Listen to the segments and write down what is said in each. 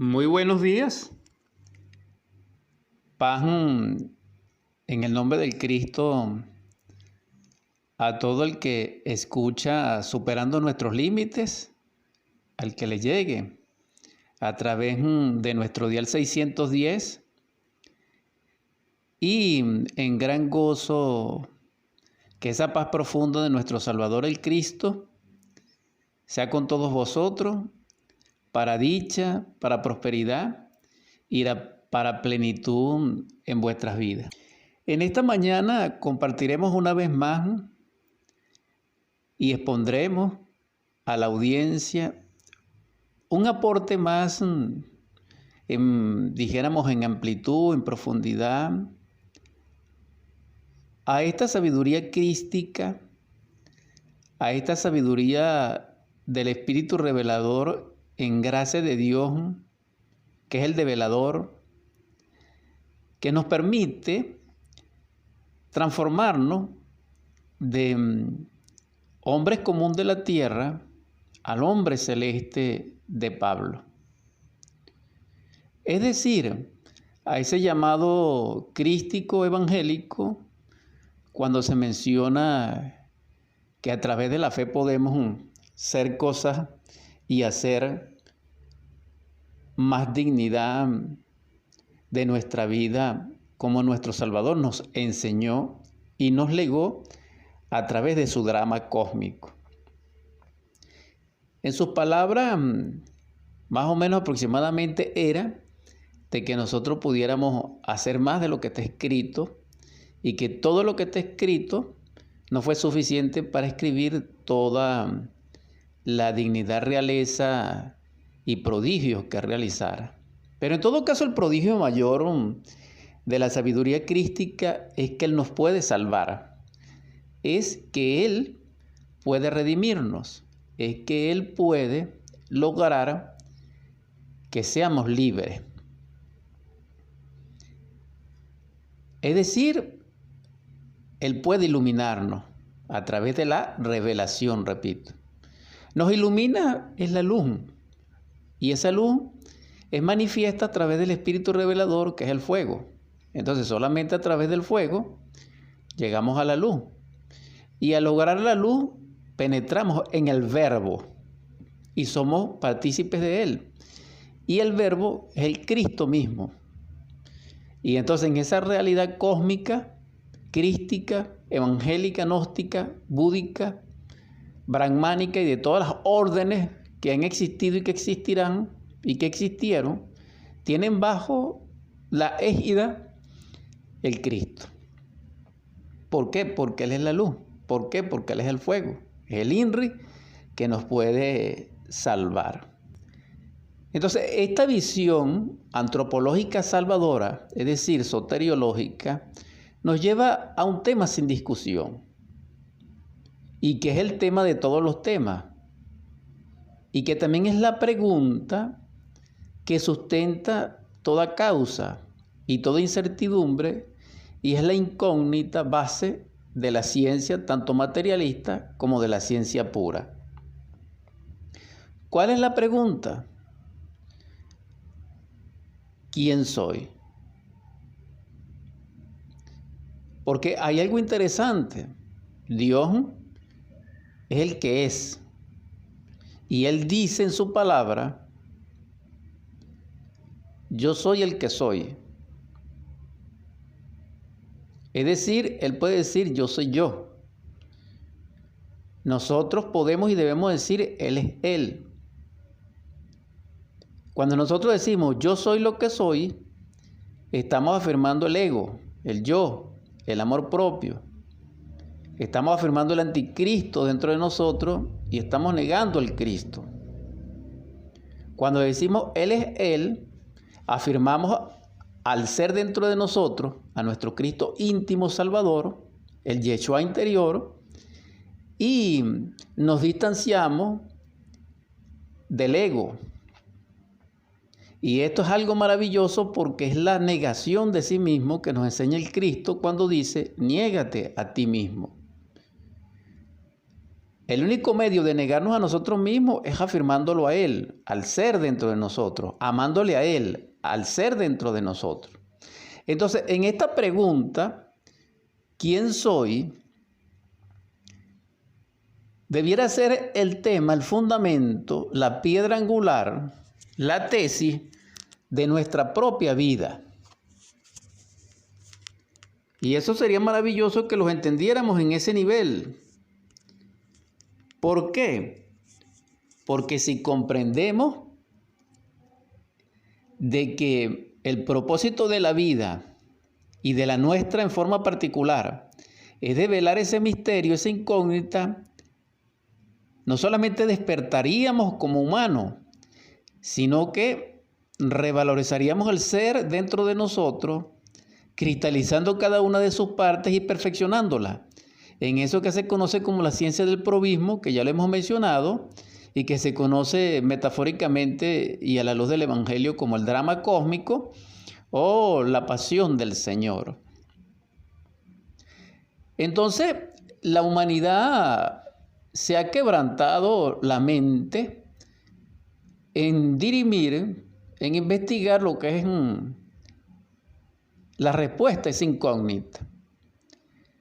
Muy buenos días. Paz en el nombre del Cristo a todo el que escucha Superando Nuestros Límites, al que le llegue a través de nuestro dial 610 y en gran gozo que esa paz profunda de nuestro Salvador el Cristo sea con todos vosotros para dicha, para prosperidad y para plenitud en vuestras vidas. En esta mañana compartiremos una vez más y expondremos a la audiencia un aporte más, dijéramos, en amplitud, en profundidad, a esta sabiduría crística, a esta sabiduría del Espíritu revelador en gracia de Dios, que es el develador, que nos permite transformarnos de hombres común de la tierra al hombre celeste de Pablo. Es decir, a ese llamado crístico evangélico, cuando se menciona que a través de la fe podemos ser cosas y hacer más dignidad de nuestra vida, como nuestro Salvador nos enseñó y nos legó a través de su drama cósmico. En sus palabras, más o menos aproximadamente era de que nosotros pudiéramos hacer más de lo que está escrito y que todo lo que está escrito no fue suficiente para escribir toda la dignidad, realeza y prodigios que realizara. Pero en todo caso el prodigio mayor de la sabiduría crística es que Él nos puede salvar, es que Él puede redimirnos, es que Él puede lograr que seamos libres. Es decir, Él puede iluminarnos a través de la revelación, repito. Nos ilumina es la luz, y esa luz es manifiesta a través del Espíritu revelador, que es el fuego. Entonces, solamente a través del fuego llegamos a la luz. Y al lograr la luz, penetramos en el Verbo y somos partícipes de Él. Y el Verbo es el Cristo mismo. Y entonces en esa realidad cósmica, crística, evangélica, gnóstica, búdica, brahmánica y de todas las órdenes que han existido y que existirán y que existieron, tienen bajo la égida el Cristo. ¿Por qué? Porque Él es la luz. ¿Por qué? Porque Él es el fuego. Es el INRI que nos puede salvar. Entonces, esta visión antropológica salvadora, es decir, soteriológica, nos lleva a un tema sin discusión y que es el tema de todos los temas y que también es la pregunta que sustenta toda causa y toda incertidumbre y es la incógnita base de la ciencia tanto materialista como de la ciencia pura. ¿Cuál es la pregunta? ¿Quién soy? Porque hay algo interesante. Dios es el que es. Y Él dice en su palabra, yo soy el que soy. Es decir, Él puede decir, yo soy yo. Nosotros podemos y debemos decir, Él es Él. Cuando nosotros decimos, yo soy lo que soy, estamos afirmando el ego, el yo, el amor propio. Estamos afirmando el anticristo dentro de nosotros y estamos negando el Cristo. Cuando decimos Él es Él, afirmamos al ser dentro de nosotros, a nuestro Cristo íntimo Salvador, el Yeshua interior, y nos distanciamos del ego. Y esto es algo maravilloso porque es la negación de sí mismo que nos enseña el Cristo cuando dice, niégate a ti mismo. El único medio de negarnos a nosotros mismos es afirmándolo a Él, al ser dentro de nosotros, amándole a Él, al ser dentro de nosotros. Entonces, en esta pregunta, ¿quién soy?, debiera ser el tema, el fundamento, la piedra angular, la tesis de nuestra propia vida. Y eso sería maravilloso que los entendiéramos en ese nivel. ¿Por qué? Porque si comprendemos de que el propósito de la vida y de la nuestra en forma particular es develar ese misterio, esa incógnita, no solamente despertaríamos como humanos, sino que revalorizaríamos el ser dentro de nosotros, cristalizando cada una de sus partes y perfeccionándola. En eso que se conoce como la ciencia del probismo, que ya lo hemos mencionado, y que se conoce metafóricamente y a la luz del Evangelio como el drama cósmico o la pasión del Señor. Entonces, la humanidad se ha quebrantado la mente en dirimir, en investigar lo que es la respuesta a esa incógnita.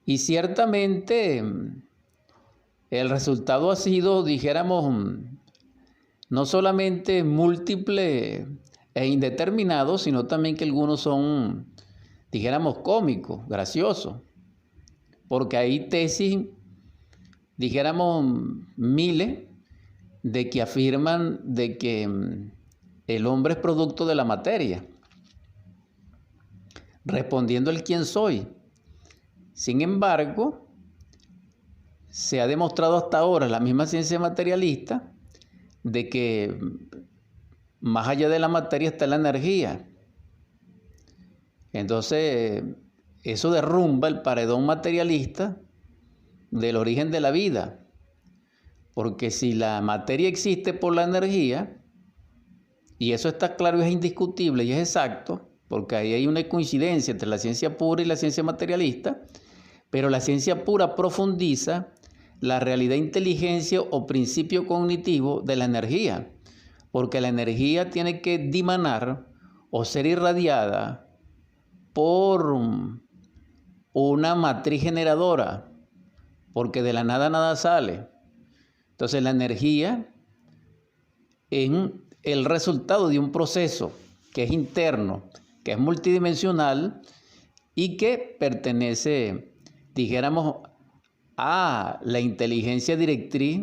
Y ciertamente el resultado ha sido, dijéramos, no solamente múltiple e indeterminado, sino también que algunos son, dijéramos, cómicos, graciosos. Porque hay tesis, dijéramos, miles, de que afirman de que el hombre es producto de la materia, respondiendo el quién soy. Sin embargo, se ha demostrado hasta ahora, la misma ciencia materialista, de que más allá de la materia está la energía. Entonces, eso derrumba el paredón materialista del origen de la vida. Porque si la materia existe por la energía, y eso está claro y es indiscutible y es exacto, porque ahí hay una coincidencia entre la ciencia pura y la ciencia materialista, pero la ciencia pura profundiza la realidad, inteligencia o principio cognitivo de la energía, porque la energía tiene que dimanar o ser irradiada por una matriz generadora, porque de la nada sale. Entonces la energía es el resultado de un proceso que es interno, que es multidimensional y que pertenece, dijéramos, a la inteligencia directriz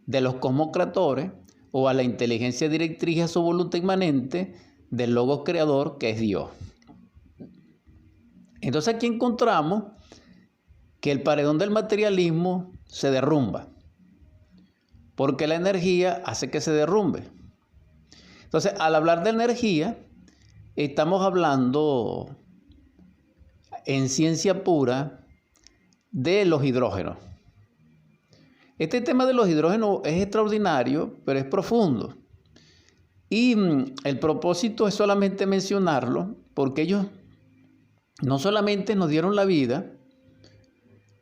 de los cosmocreadores o a la inteligencia directriz a su voluntad inmanente del Logos creador, que es Dios. Entonces aquí encontramos que el paredón del materialismo se derrumba, porque la energía hace que se derrumbe. Entonces, al hablar de energía, estamos hablando en ciencia pura de los hidrógenos. Este tema de los hidrógenos es extraordinario, pero es profundo. Y el propósito es solamente mencionarlo, porque ellos no solamente nos dieron la vida,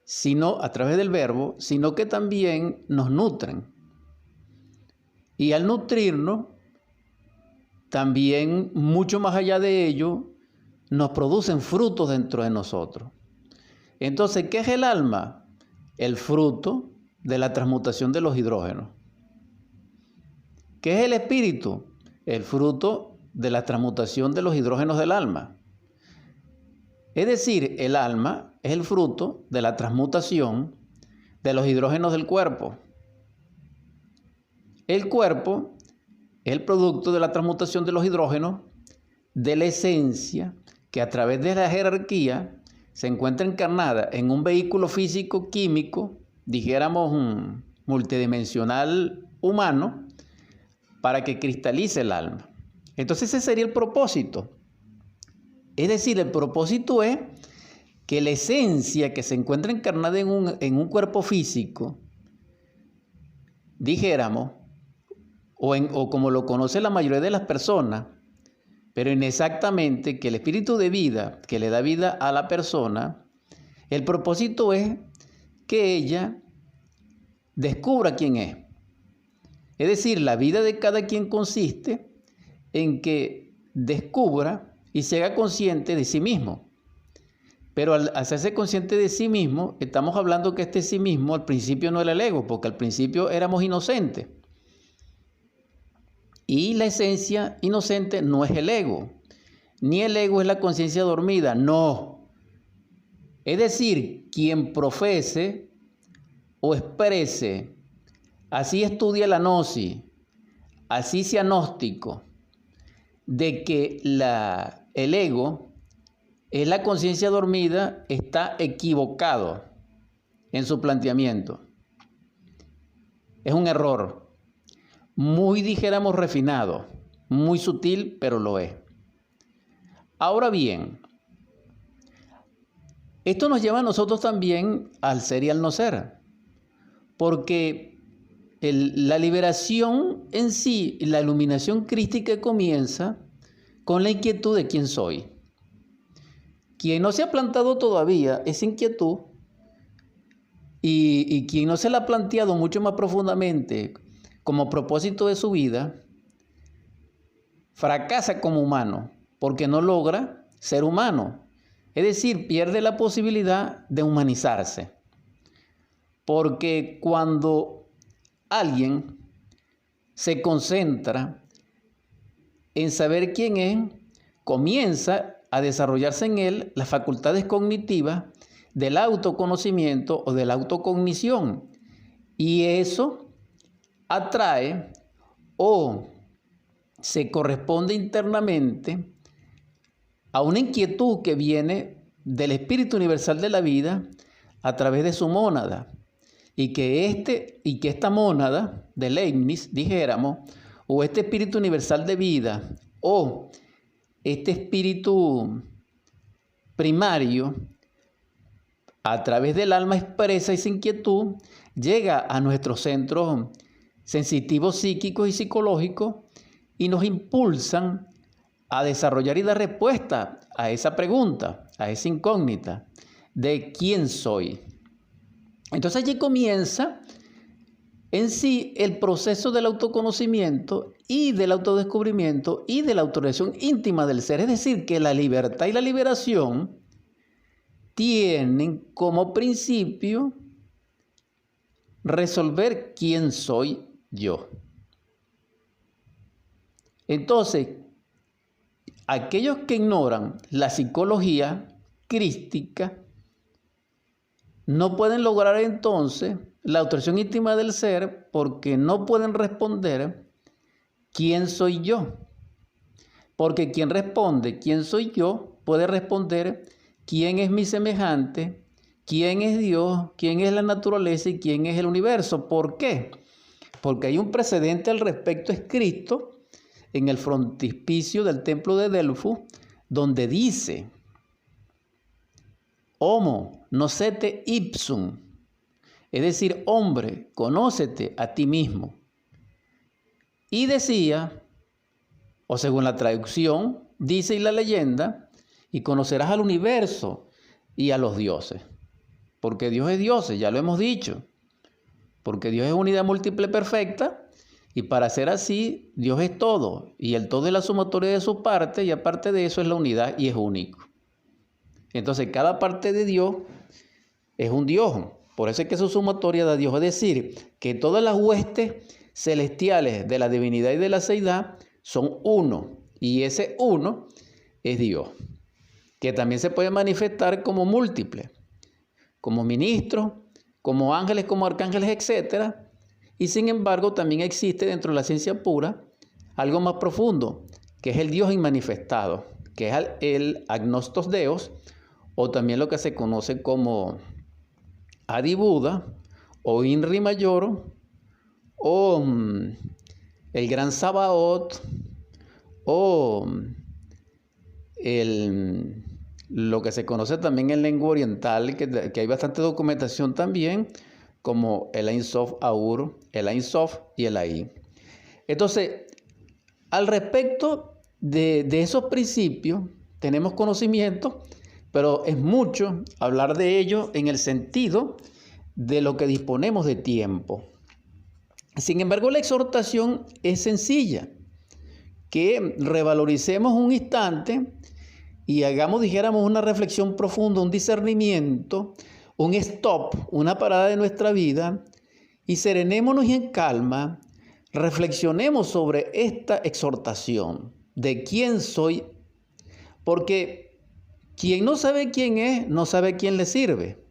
sino a través del verbo, sino que también nos nutren. Y al nutrirnos, también mucho más allá de ello, nos producen frutos dentro de nosotros. Entonces, ¿qué es el alma? El fruto de la transmutación de los hidrógenos. ¿Qué es el espíritu? El fruto de la transmutación de los hidrógenos del alma. Es decir, el alma es el fruto de la transmutación de los hidrógenos del cuerpo. El cuerpo es el producto de la transmutación de los hidrógenos de la esencia que a través de la jerarquía se encuentra encarnada en un vehículo físico químico, dijéramos multidimensional humano, para que cristalice el alma. Entonces ese sería el propósito. Es decir, el propósito es que la esencia que se encuentra encarnada en un cuerpo físico, dijéramos, o como lo conoce la mayoría de las personas, pero inexactamente, que el espíritu de vida que le da vida a la persona, el propósito es que ella descubra quién es. Es decir, la vida de cada quien consiste en que descubra y se haga consciente de sí mismo. Pero al hacerse consciente de sí mismo, estamos hablando que este sí mismo al principio no era el ego, porque al principio éramos inocentes. Y la esencia inocente no es el ego, ni el ego es la conciencia dormida, no. Es decir, quien profese o exprese, así estudia la gnosis, así sea gnóstico, de que el ego es la conciencia dormida, está equivocado en su planteamiento. Es un error, muy dijéramos refinado, muy sutil, pero lo es. Ahora bien, esto nos lleva a nosotros también al ser y al no ser, porque la liberación en sí, la iluminación crística comienza con la inquietud de quién soy. Quien no se ha plantado todavía esa inquietud y quien no se la ha planteado mucho más profundamente como propósito de su vida, fracasa como humano porque no logra ser humano. Es decir, pierde la posibilidad de humanizarse. Porque cuando alguien se concentra en saber quién es, comienza a desarrollarse en él las facultades cognitivas del autoconocimiento o de la autocognición. Y eso atrae o se corresponde internamente a una inquietud que viene del espíritu universal de la vida a través de su mónada. Y que esta mónada de Leibniz, dijéramos, o este espíritu universal de vida, o este espíritu primario, a través del alma expresa esa inquietud, llega a nuestros centros sensitivos, psíquicos y psicológicos y nos impulsan a desarrollar y dar respuesta a esa pregunta, a esa incógnita de quién soy. Entonces allí comienza en sí el proceso del autoconocimiento y del autodescubrimiento y de la autorización íntima del ser. Es decir, que la libertad y la liberación tienen como principio resolver quién soy yo. Entonces, aquellos que ignoran la psicología crística no pueden lograr entonces la autorización íntima del ser porque no pueden responder quién soy yo. Porque quien responde quién soy yo puede responder quién es mi semejante, quién es Dios, quién es la naturaleza y quién es el universo. ¿Por qué? Porque hay un precedente al respecto escrito en el frontispicio del templo de Delfos, donde dice: Homo, nocete ipsum, es decir, hombre, conócete a ti mismo. Y decía, o según la traducción, dice y la leyenda, y conocerás al universo y a los dioses. Porque Dios es Dios, ya lo hemos dicho. Porque Dios es unidad múltiple perfecta, y para ser así, Dios es todo. Y el todo es la sumatoria de sus partes, y aparte de eso es la unidad y es único. Entonces, cada parte de Dios es un Dios. Por eso es que su sumatoria da Dios. Es decir, que todas las huestes celestiales de la divinidad y de la seidad son uno. Y ese uno es Dios. Que también se puede manifestar como múltiple. Como ministros, como ángeles, como arcángeles, etc. Y sin embargo, también existe dentro de la ciencia pura algo más profundo, que es el Dios inmanifestado, que es el agnostos Deos, o también lo que se conoce como Adi Buda, o Inri Mayor, o el Gran Sabaoth, o lo que se conoce también en lengua oriental, que hay bastante documentación también, como el Ein Sof Aur, el Ein Sof y el Ahí. Entonces, al respecto de esos principios, tenemos conocimiento, pero es mucho hablar de ello en el sentido de lo que disponemos de tiempo. Sin embargo, la exhortación es sencilla, que revaloricemos un instante y hagamos, dijéramos, una reflexión profunda, un discernimiento, un stop, una parada de nuestra vida, y serenémonos y en calma reflexionemos sobre esta exhortación de quién soy, porque quien no sabe quién es, no sabe quién le sirve.